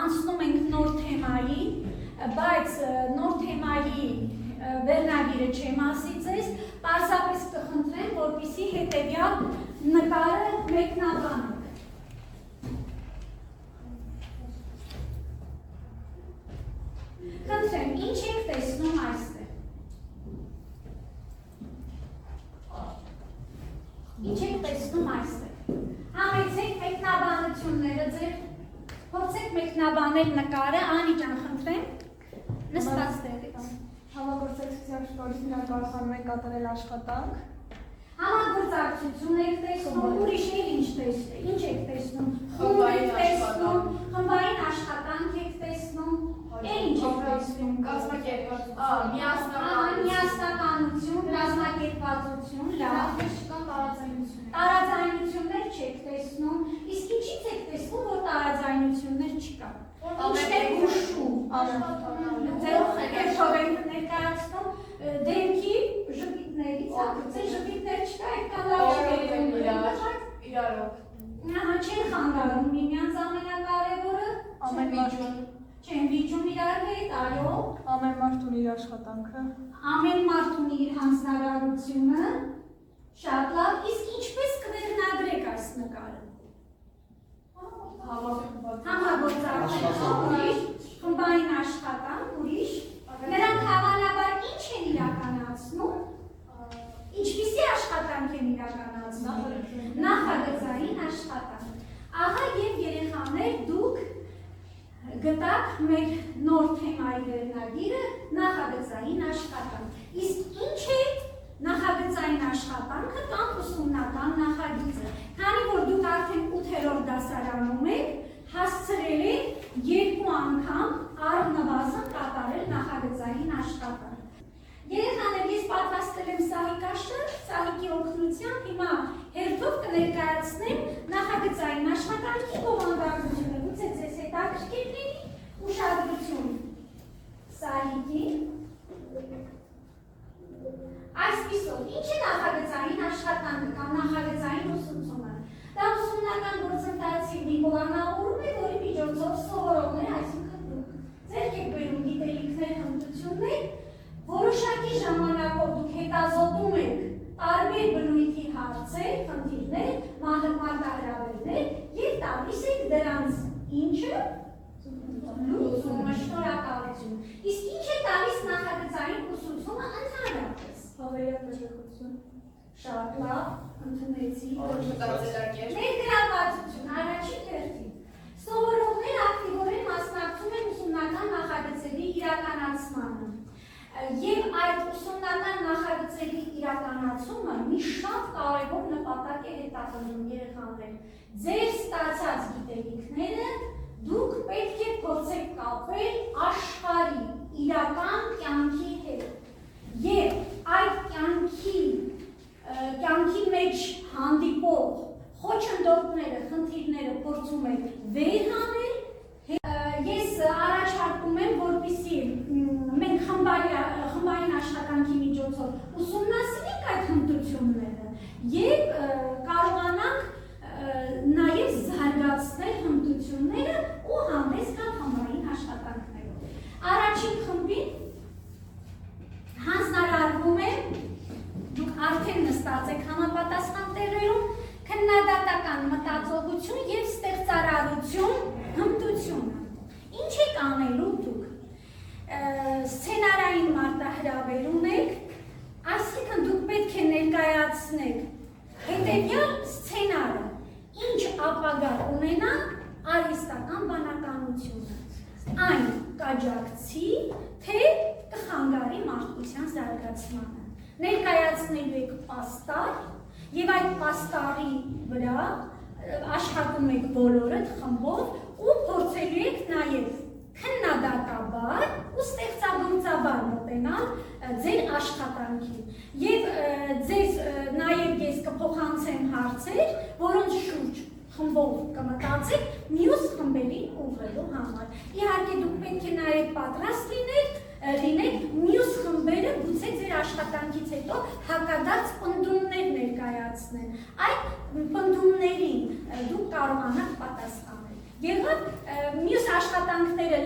անցնում ենք նոր թեմայի, բայց նոր թեմայի վերնագիրը չեմ ասի ձեզ, պարզապես կխնդրեմ, որպեսզի հետևյալ նկարը մեկնաբանեք։ Խնդրեմ, ինչ եք տեսնում այստեղ։ Ինչ եք տեսնում այստեղ։ Համեցեք մեկնաբանությունները ձեր, փորձեք մեկնաբանել նկարը, Անի ջան, խնդրեմ, նստած տեղից։ Համագործակցության շնորհիվ կարողանում եք կատարել աշխատանք։ Համագործակցություն եք տեսնում, ուրիշներ ինչ եք տեսնում, խումբ եք տեսնում, խմբային աշխատանք եք տեսնում, ինչ եք տեսնում, միասնականություն, կազմակերպվածություն, լավ, տարաձայնություններ չեք տեսնում, իսկ ինչից եք տեսնում, որ տարաձայնություններ չկա։ Ինչն եք հուշում, ձեր երկով եք ներկայացնում, դեմքի ժպիտներից, ձեր ժպիտներ չկա, այդքան լավ չեն խանգարում միմյանց ամենակարևորը, չեն վիճում իրար հետ, այո, ամեն մարդ ունի իր աշխատանքը, ամեն մարդ ունի իր հանձնարարությունը, շատ լավ, իսկ ինչպես կվերնագրեք այս նկարը։ Համագործակցություն, ուրիշ, խմբային աշխատանք, ուրիշ, նրանք հավանաբար ինչ են իրականացնում, ինչպիսի աշխատանք են իրականացնում, նախագծային աշխատանք։ Ահա և երեխաներ դուք գտաք մեր նոր թեմայի վերնագիրը նախագծային աշխատանք։ Իսկ ինչ է նախագծային աշխատանքը կամ ուսումնական նախագիծը։ Քանի որ դուք արդեն 8-րդ դասարանում եք, հասցրել եք 2 անգամ առնվազն կատարել նախագծային աշխատանք։ Երեխաներ, ես պատրաստել եմ սահիկաշը, սահիկի օգնությամբ հիմա հերթով կներկայացնեմ նախագծային աշխատանքի բովանդակությունը, գուցե ձեզ հետաքրքիր լինի, ուշադրություն սահիկի։ Այսպիսով, ինչ է նախագծային աշխատանքը կամ նախագծային ուսուցումը։ Դա ուսումնական գործընթացի մի պլանավորում է, որի միջոցով սովորողներ, այսինքն դուք ձեր եք բերում գիտելիքներ, հմտություններ, որոշակի ժամանակով դուք հետազոտում եք տարբեր բնույթի հարցեր, խնդիրներ, մարտահրավերներ եւ տալիս եք դրանց ինչը լուծումը, շնորհակալություն։ Իսկ ինչ է տալիս նախագծային ուսուցումը ընդհանրապես։ Հավերժություն, շատ լավ, ընդունեցի, ներգրավվածություն, առաջին հերթին։ Սովորողները ակտիվորեն մասնակցում են ուսումնական նախագծերի իրականացմանը։ Եվ այդ ուսումնական նախագծերի իրականացումը մի շատ կարևոր նպատակ է հետապնդում երեխաներ։ Ձեր ստացած գիտելիքները դուք պետք է փորձեք կապել աշխարհի իրական կյանքի հետ։ Եվ այդ կյանքի մեջ հանդիպող խոչընդոտները, խնդիրները փորձում եք վերհանել։ Ես առաջարկում եմ, որպեսզի մենք խմբային աշխատանքի միջոցով ուսումնասիրենք այդ հմտությունները եւ կարողանանք նաեւ զարգացնել հմտությունները ու հանդես գալ խմբային աշխատանքներով։ Առաջին խմբին հանձնարարվում է, դուք արդեն նստած եք համապատասխան տեղերում, քննադատական մտածողություն եւ ստեղծարարություն հմտությունը։ Ինչ եք անելու դուք։ Սցենարային մարտահրավեր ունեք, այսինքն դուք պետք է ներկայացնեք հետևյալ սցենարը, ինչ ապագա ունենանք արհեստական բանականությունը, այն կաջակցի, թե կխանգարի մարդկության զարգացմանը։ Ներկայացնելու եք պաստառ եւ այդ պաստառի վրա աշխատում եք բոլորդ խմբով ու փորձելու եք նաեւ քննադատաբար ու ստեղծագործաբար մոտենալ ձեր աշխատանքին։ Եվ ձեզ նաեւ ես կփոխանցեմ հարցեր, որոնց շուրջ խմբով կմտածեք մյուս խմբերին ուղղելու համար։ Իհարկե դուք պետք է նաեւ պատրաստ լինեք մյուս խմբերը գուցե ձեր աշխատանքից հետո հակադարձ պնդումներ ներկայացնեն։ Այդ պնդումներին դուք կարողանաք պատասխանել։ Եվ մյուս աշխատանքները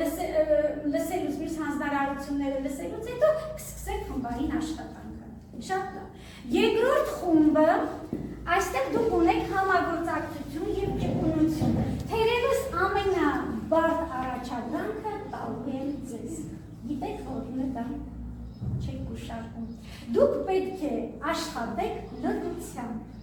լսելուց, մյուս հանձնարարությունները լսելուց հետո կսկսեք խմբային աշխատանքը։ Շատ լավ։ Երկրորդ խումբը, այստեղ դուք ունեք համագործակցություն և ճկունություն։ Թերևս ամենաբարդ առաջադրանքը տալու եմ ձեզ։ Գիտեք, որն է դա չեք գուշակում։ Դուք պետք է աշխատեք լրությամբ։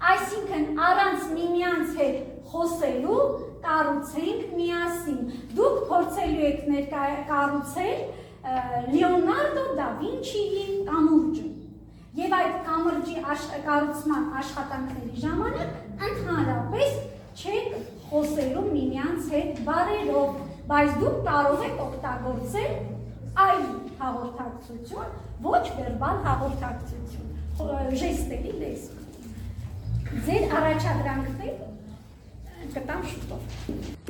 Այսինքն առանց միմյանց հետ խոսելու կառուցենք միասին։ Դուք փորձելու եք կառուցել Լեոնարդո դա Վինչիի կամուրջը։ Եվ այդ կամրջի կառուցման աշխատանքների ժամանակ ընդհանրապես չեք խոսելու միմյանց հետ բառերով, բայց դուք կարող եք օգտագործել այլ հաղորդակցություն, ոչ վերբալ հաղորդակցություն, ժեստերի լեզու։ Ձեր առաջադրանքներ կտամ շուտով։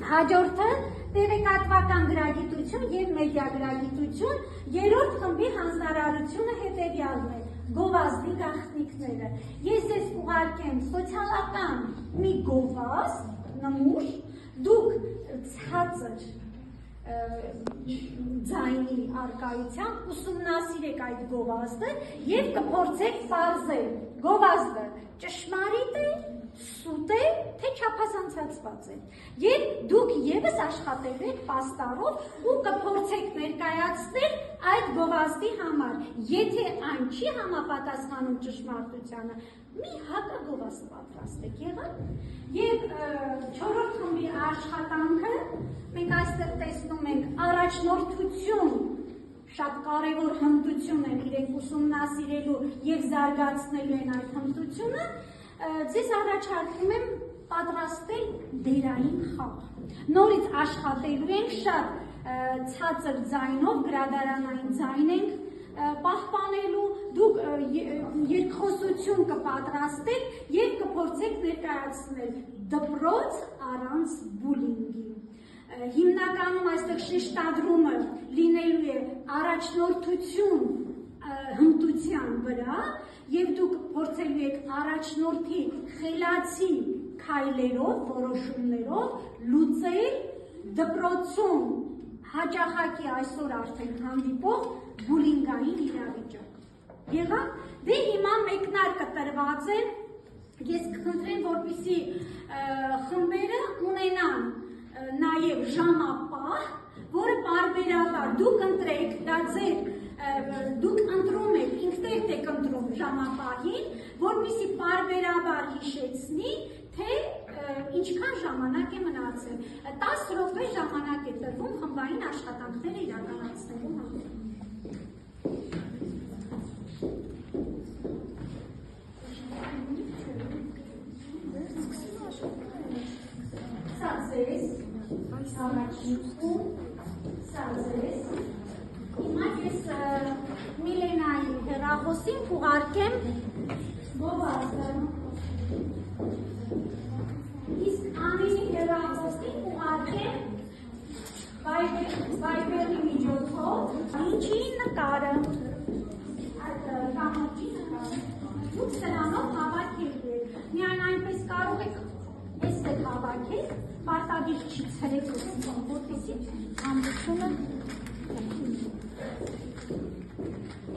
Հաջորդը տեղեկատվական գրագիտություն և մեդիա գրագիտություն, երրորդ խմբի հանձնարարությունը հետևյալն է՝ գովազդի գաղտնիքները։ Ես ձեզ ուղարկեմ սոցիալական մի գովազդ, նմուշ, դուք ցածր ձայնի առկայությամբ ուսումնասիրեք այդ գովազդը և կփորձեք պարզել գովազդը ճշմարիտ է, սուտ է, թե չափազանցացված է։ Եվ դուք ևս աշխատելու եք պաստառով ու կփորձեք ներկայացնել այդ գովազդի համար։ Եթե այն չի համապատասխանում ճշմարտությանը, մի հակագովազդ պատրաստեք, եղավ։ Եվ չորրորդ խմբի աշխատանքը մենք այստեղ տեսնում ենք առաջնորդություն, շատ կարևոր հմտություն են իրենք ուսումնասիրելու և զարգացնելու են այդ հմտությունը, ձեզ առաջարկում եմ պատրաստել դերային խաղ։ Նորից աշխատելու ենք շատ ցածր ձայնով, գրադարանային ձայն ենք պահպանելու, դուք երկխոսություն կպատրաստեք և կփորձեք ներկայացնել դպրոց առանց բուլինգի։ Հիմնականում այստեղ շեշտադրումը լինելու է առաջնորդություն հմտության վրա և դուք փորձելու եք առաջնորդի խելացի քայլերով, որոշումներով լուծել դպրոցում հաճախակի այսօր արդեն հանդիպող բուլինգային իրավիճակ։ Եղավ, դե հիմա մեկնարկը տրված է, ես կխնդրեմ, որպեսզի խմբերը ունենան նաև ժամապահ, որը պարբերաբար դուք ընտրեք, դա ձեր դուք ընտրում եք, ինքներդ եք ընտրում ժամապահին, որպեսզի պարբերաբար հիշեցնի, թե ինչքան ժամանակ է մնացել։ 10 րոպե ժամանակ է տրվում խմբային աշխատանքները իրականացնելու համար։ Սա ձեզ, առաջին խումբ, սա ձեզ։ Հիմա ես Միլենայի հեռախոսին կուղարկեմ գովազդը։ Իսկ Անիի հեռախոսին կուղարկեմ վայբերի միջոցով ինչի նկարը, այդ կամրջի նկարը։ Դուք սրանով հավաքեք եք, միայն այնպես կարող եք ես եք հավաքեք, պարտադիր չի ցրեք որպեսզի ամբությունը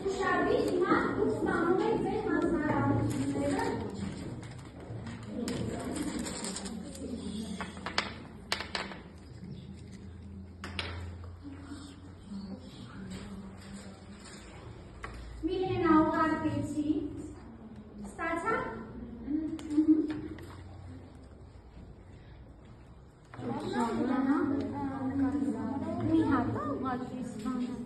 Ուշարվի, հիմա դուք ստանում եք ձեր հանձնարարությունները։ Միլենա ուղարկեցի, ստացա՞ք։ Մի հատա ուղարկես մարդը։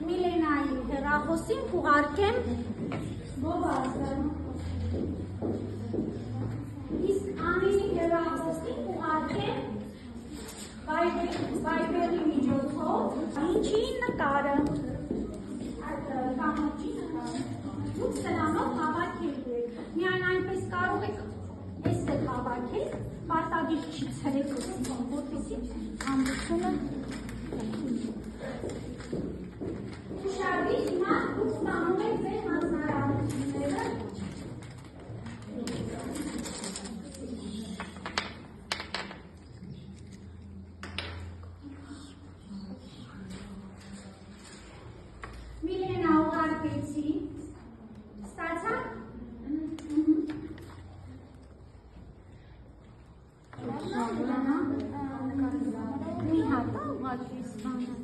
Միլենայի հեռախոսին կուղարկեմ իսկ Անինի հեռախոսին կուղարկեմ Viber-ի միջոցով ինչի նկարը կամոջի նկարը դուք սրանով հավաքել եք միայն այնպես կարող եք այս էլ հավաքել պարտադիր չի ցրեք որպեսզի ամբողջությունը Ուշադրի հիմա դուք ստանում եք ձեր հանձնարարությունները Միլենա ուղարկեցի ստացա՞ք մի հատ ուղարկես մարդը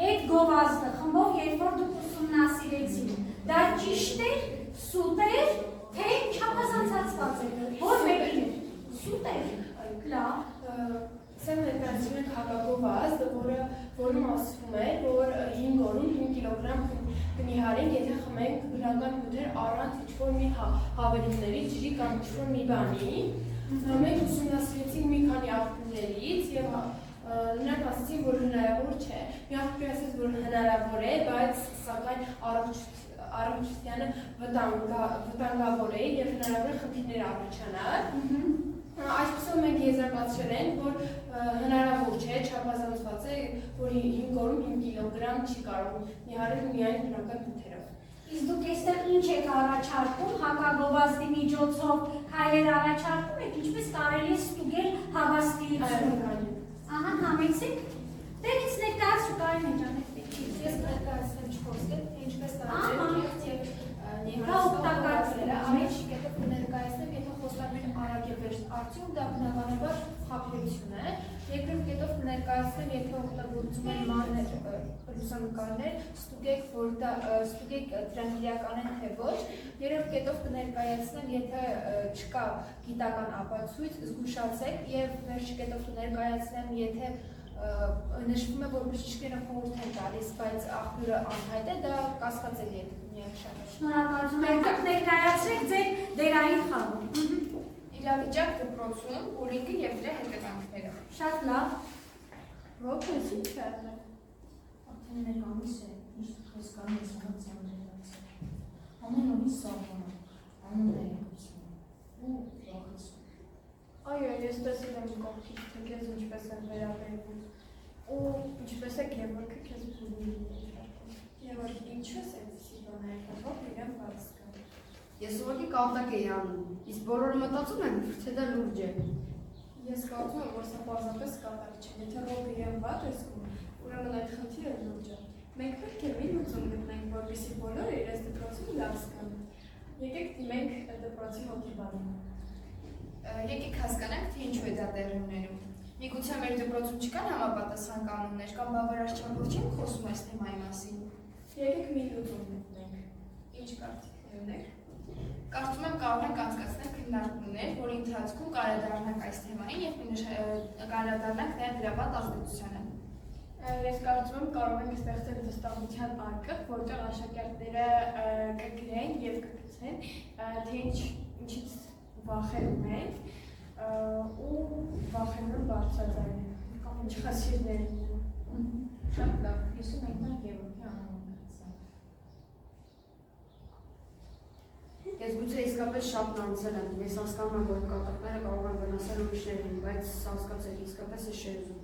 Այդ գովազդը խմբով երբ որ դուք ուսումնասիրեցիք, դա ճիշտ էր, սուտ էր, թե չափազանցած էր, որ մեկին էր, սուտ էր, լավ, Սեմ ներկայացնում ենք հակագովազդ, որում ասվում է, որ 5 օրում 5 կիլոգրամ կնիհարենք, եթե խմենք բնական հյութեր առանց ինչ-որ մի հավելումների, ջրի կամ ինչ-որ մի բանի։ Մենք ուսումնասիրեցինք մի քանի աղբյուրներից և նրանք ասացին, որ հնարավոր չէ։ Մի աղբյուր ասաց, որ հնարավոր է, բայց սակայն առողջությանը վտանգավոր է և հնարավոր է խնդիրներ առաջանալ։ Այսպիսով մենք եզրակացրել ենք, որ հնարավոր չէ, չափազանցված է, որ 5 օրում 5 կիլոգրամ չի կարող նիհարել միայն բնական հյութերով։ Իսկ դուք այստեղ ինչ եք առաջարկում, հակագովազդի միջոցով քայլեր առաջարկում եք, ինչպես կարելի է ստուգել հավաստիությունը։ Ահա, համեցեք։ Դերից ներկայացու Կարինե ջան, Ես ներկայացնեմ չխոսքել, ինչպես օգտակարները, առաջին կետով կներկայացնեմ, եթե խոստանեն արագ է վերջ արդյունք, դա բնականաբար խաբերություն է։ Երկրորդ կետով կներկայացնեմ, եթե օգտագործում են մանր լուսանկարներ, ստուգեք դրանք իրական են թե ոչ։ Երրորդ կետով կներկայացնեմ, եթե չկա գիտական ապացույց, զգուշացեք եւ վերջի կետով կներկայացնեմ, եթե նշվում է, որ բժիշկները խորհուրդ են տալիս, բայց աղբյուրը անհայտ է, դա կասկածելի է միանշանակ։ Շնորհակալություն, եկեք ներկայացրեք ձեր դերային խաղը։ Իրավիճակ դպրոցում, բուլինգը և դրա հետևանքները։ Շատ լավ։ Ո՞րպես ինչ է եղել։ Արդեն մեկ ամիս է, միշտ խոսքանում ես կանցան դերացել։ Ամեն օրի սաղմանը, անուն է եկուսում ու վախեցում։ Այո, ես տեսել եմ կողքից, թե քեզ ինչպես են վերաբերվում ու ինչպես է Գևորգը քեզ բուլինգ Եվ ինչպես է դիսի բաները, որ իրեն բաց կա։ Ես ուղղակի կատակ էի անում, իսկ բոլորը մտածում են, թե դա լուրջ է։ Ես կարծում եմ, որ սա պարզապես կատակ չէ, եթե ռոբը իրեն վատ է զգում, ուրեմն այդ խնդիրը լուրջ է։ Մենք պետք է մի լուծում գտնենք, որպեսզի բոլորը իրենց դպրոցում լավ զգան։ Եկեք դիմենք դպրոցի հոգեբանին։ Եկեք հասկանանք, թե ինչու է դա տեղի ունենում։ Միգուցե մեր դպրոցում չկան համապատասխան կանոններ կամ բավարար չափով չենք խոսում այս թեմայի մասին։ Եկեք մի լուծում գտնենք։ Ինչ կարծիքներ ունեք։ Կարծում եմ կարող ենք անցկացնել քննարկումներ, որի ընթացքում կանդրադառնանք այս թեմային և կանդրադառնանք նաև դրա վատ ազդեցությանը։ Ես կարծում եմ կարող ենք ստեղծել վստահության արկղ, որտեղ աշակերտները կգրեն և կգծեն, թե ինչից վախենում ենք ու վախենում բարձրաձայնել։ չխասիրներ։ Շատ լավ, հիշում ենք նա Գևորգի անունը։ Ես գուցե իսկապես շատն անցել եմ, ես հասկանում եմ, որ կատակները կարող են վնասել ուրիշներին, բայց հասկացեք, իսկապես է շերզում։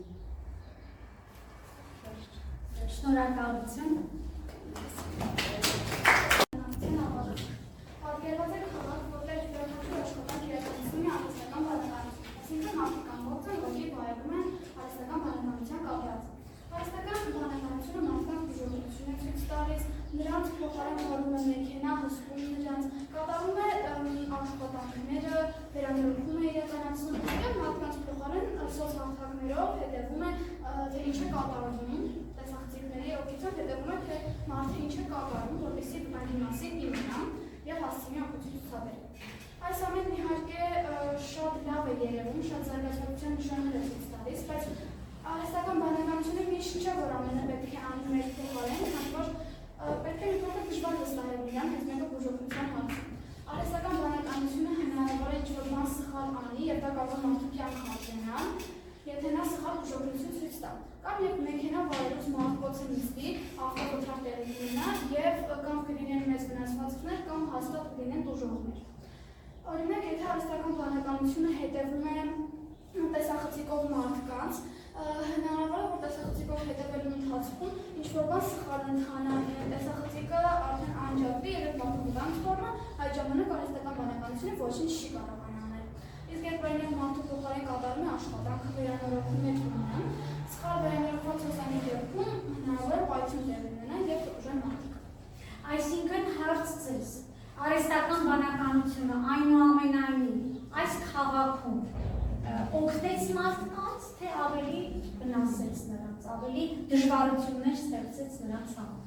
Շնորհակալություն։ Պատկերված է քաղաք, որտեղ յուրաքանչյուր աշխատանք իրականացնում է արհեստական բանականություն, այսինքն մարդիկ ամբողջ են, ովքեր վայելում են արհեստական բանականության կապված։ Արհեստական բանականությունը մարդկանց բուժօգնություն է ցույց տալիս, նրանց փոխարեն վարում է մեքենա, հսկում նրանց, կատարում է աշխատանքները, վերանորոգում է իրականացնում, եւ մարդկանց փոխարեն սոցհաղթակներով հետևում է, թե ինչ է կատարվում, տեսախցիկների օգնությամբ հետևում է, թե մարդը ինչ է կատարում, որպեսզի բանի մասին իմանան եւ հասցնի օգնություն ցուցաբերել։ Այս ամենն իհարկե շատ լավ է երևում, շատ զարգացողության նշաններ է ցույց տալիս, բայց արհեստական բանականությունը միշտ չէ, որ ամենը պետք է անի մեր փոխարեն, քանի որ պետք է մի փոքր դժվար վստահել իրան, հենց մեկը բուժօգնության հարցում։ Արհեստական բանականությունը հնարավոր է ինչ-որ բան սխալ անի եւ դա կարող է մարդու կյանք խախտենալ, եթե նա սխալ բուժօգնություն ցույց տա։ Կամ երբ մեքենա վարելուց մահացված նստի, ավտոկոտրակ տեղի ունենա եւ կամ կլինեն մեծ վնասվածքներ կամ հաստատ կլինեն տուժողներ։ Օրինակ, եթե արհեստական բանականությունը հետևում է տեսախցիկով մարդկանց, հնարավոր է, որ տեսախցիկով հետևելու ընթացքում ինչ-որ բան սխալ ընթանա, տեսախցիկը արդեն անջատվի եւ մարդու վտանգ կորնա, այդ ժամանակ արհեստական բանականությունը ոչինչ չի կարող անել։ Իսկ երբ օրինակ մարդու փոխարեն կատարում է աշխատանքը, վերանորոգում է տունը, սխալ վերանորոգված հոսանի դեպքում հնարավոր է պայթյուն տեղի ունենա եւ կուժեն մարդիկ։ Այսինքն հարց ձեզ, արհեստական բանականությունը այնուամենայնիվ այս քաղաքում օգնեց մարդկանց, թե ավելի վնասեց նրանց, ավելի դժվարություններ ստեղծեց նրանց համար։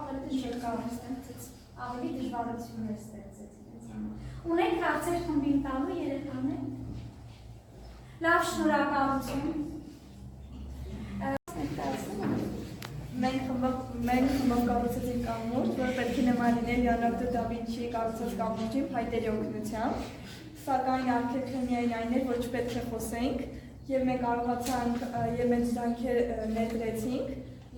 Ավելի դժվարություններ ստեղծեց։ Ավելի դժվարություններ ստեղծեց իրենց համար։ Ունեք հարցեր խմբին տալու երեխաներ։ Լավ, շնորհակալություն։ Մենք խմբով կառուցեցինք կամուրջ, որը պետք է նման լիներ Լեոնարդո դա Վինչիի կառուցած կամուրջին փայտերի օգնությամբ, սակայն արգելքը միայն այն էր, որ չպետք է խոսենք, եւ մենք կարողացանք եւ մեծ ջանքեր ներդրեցինք,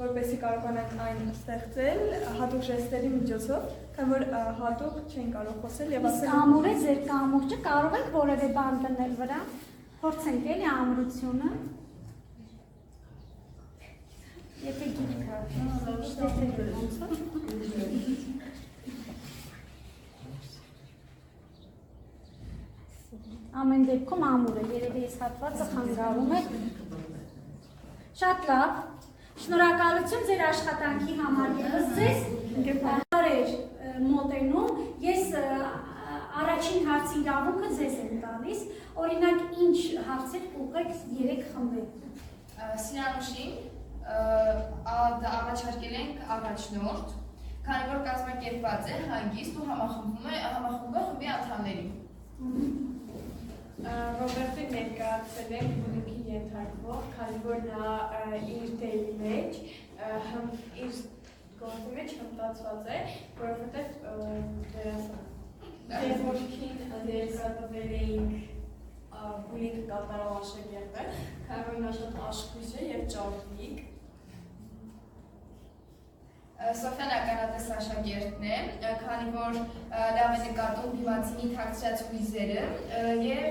որպեսզի կարողանանք այն ստեղծել հատուկ ժեստերի միջոցով, քանի որ հատուկ չեն կարող խոսել եւ ասել։ Ամուրը ձեր կամուրջը կարող եք որևէ բան դնել վրա, փորձենք էլի ամրությունը։ Եթե գիտքը, ամեն դեպքում ամուրը, երևի այս հատվածը խանգարում է։ Շատ լավ, շնորհակալություն ձեր աշխատանքի համար ևս ձեզ հարեր մոտենում, ես առաջին հարցի իրավունքը ձեզ եմ տալիս, օրինակ ինչ հարցեր կուղեք 3 խմբերում։ Սիրանուշին առաջարկել ենք առաջնորդ, քանի որ կազմակերպված է հանգիստ ու համախմբում է խմբի անդամների։ Ռոբերտին ներկայացել ենք բնույթի ենթարկվող, քանի որ նա իր դերի մեջ, իր գործի մեջ հմտացված է, որովհետև դերասան։ Գևորգին ներկայացվել էինք բունիկ կատարող աշակերտը, քանի որ նա շատ աշխույժ է եւ ճարպիկ։ Սոֆյան ականատես աշակերտն է, քանի որ լավ է նկատում դիմացինի թաքցրած հույզերը եւ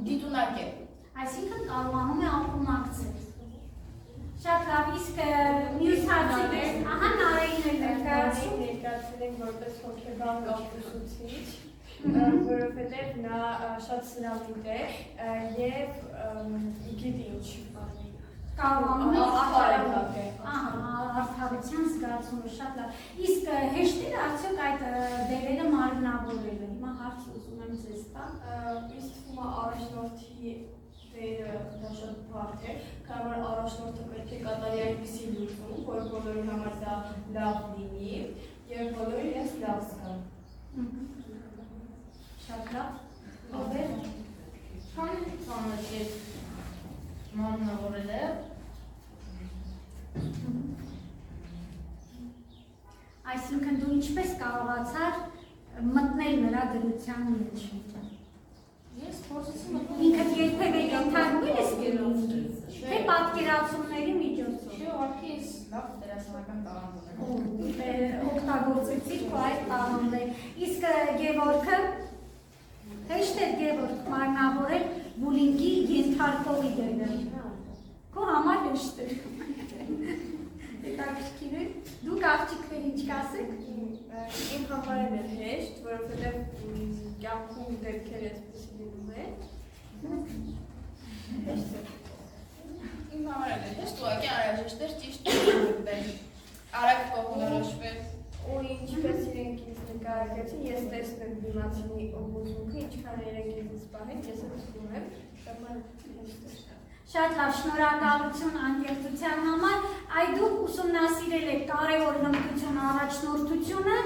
դիտունակ է։ Այսինքն կարողանում է ապրումակցել։ Շատ լավ, իսկ մյուս հարցերից, ահա Նարեին էլ Ներկայացել ենք որպես հոգեբան կամ ուսուցիչ, որովհետև նա շատ սնավիտ է եւ գիտի ինչ բանի։ կարողանում է արդարացնել։ արդարության զգացումը շատ լավ։ Իսկ հեշտ է արդյոք այդ դերերը մարմնավորելը։ Հիմա հարց ուզում եմ ձեզ տալ։ Ինձ թվում է առաջնորդի դերը դա շատ բարդ է, քանի որ առաջնորդը պետք է կատարի այնպիսի լուծում, որ բոլորի համար դա լավ լինի եւ բոլորը իրենց լավ զգան։ Շատ լավ։ Ովեր։ Քանի ծանոթ մաննավորել է։ Այսինքն դու ինչպես կարողացար մտնել նրա դրության մեջ։ Ես Ինքդ երբևէ ենթարկվել ես գելոստի, թե պատկերացումների միջոցով։ Չէ, ուղղակի ես լավ դերասանական տաղանդ ունեմ։ Օգտագործեցիր քո այդ տաղանդը։ Իսկ Գևորգը, հեշտ է Գևորգ մարմնավորել բուլինգի ենթարկողի դերը։ Քո համար հեշտ է։ Հետաքրքիր է։ Դուք աղջիկներ ինչ կասեք։ Իմ համար էլ է հեշտ, որովհետև կյանքում դեպքեր այսպեսի լինում է։ Հեշտ է։ Իմ համար էլ է հեշտ, ուղղակի անհրաժեշտ էր ճիշտ գտնել, արագ կողմնորոշվել։ Ու ինչպես իրենք ինձ նկարագրեցին, ես տեսնում եմ դիմացինի օգնությունը, ինչքան իրենք ինձ պահեն, ես էլ զգում եմ, դա հեշտ է։ Շատ լավ, շնորհակալություն անկեղծության համար, այ դուք ուսումնասիրել եք կարևոր հմտություն առաջնորդությունը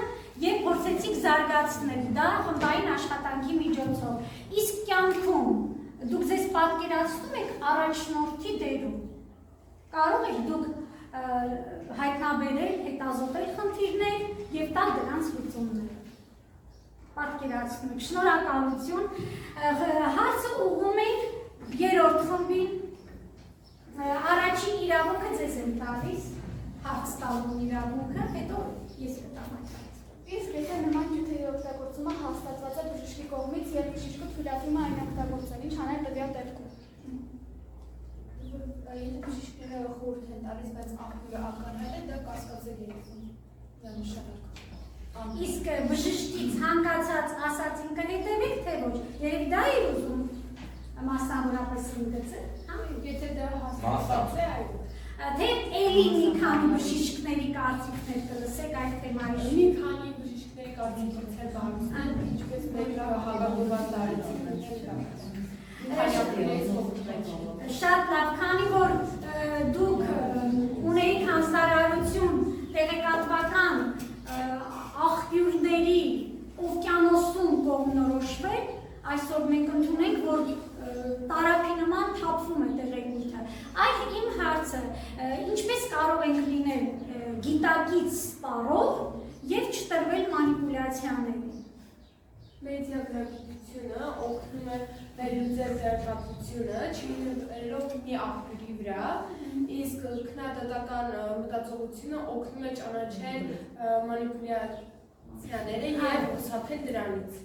եւ փորձեցիք զարգացնել դա խմբային աշխատանքի միջոցով։ Իսկ կյանքում դուք ձեզ պատկերացնում եք առաջնորդի դերում։ Կարող եք դուք հայտնաբերել, հետազոտել խնդիրներ եւ տալ դրանց լուծումներ։ Պատկերացնում եք, շնորհակալություն։ Հարցը ուղղում ենք երրորդ խմբին։ Առաջին իրավունքը ձեզ եմ տալիս, հարց տալու իրավունքը, հետո ես կտամ այդ հարցը։ Իսկ եթե նման նյութերի օգտագործումը հաստատված է բժշկի կողմից եւ բժիշկը թույլատրում է այն օգտագործել, ինչ անել տվյալ դեպքում։ Եթե բժիշկները խորհուրդ են տալիս, բայց աղբյուրը ակնհայտ է, դա կասկածելի է։ Դա նշանակում։ Իսկ բժշկից հանգացած ասածին կհետևեք, թե ոչ։ Երևի դա է ուզում մասնավորապես ինքսը, հա։ Եթե դա հաստատված է, այո։ Թե էլի մի քանի բժիշկների կարծիքներ կլսեք այդ թեմայի։ Մի քանի բժիշկների կարծիքներ բարձր, ինչպես մեր հավաքված Շատ լավ, քանի որ դուք ունեիք հանձնարարություն տեղեկատվական աղբյուրների օվկիանոսում կողմնորոշվել, այսօր մենք ընդունենք, որ տարափի նման թափվում է տեղեկույթը։ Այդ իմ հարցը, ինչպես կարող ենք լինել գիտակից սպառող եւ չտրվել մանիպուլյացիաների։ Մեդիագրագիտությունը օգնում է վերլուծել տեղեկատվությունը, չհետևելով մի աղբյուրի վրա, իսկ քննադատական մտածողությունը օգնում է ճանաչել մանիպուլյացիաները եւ խուսափել դրանից։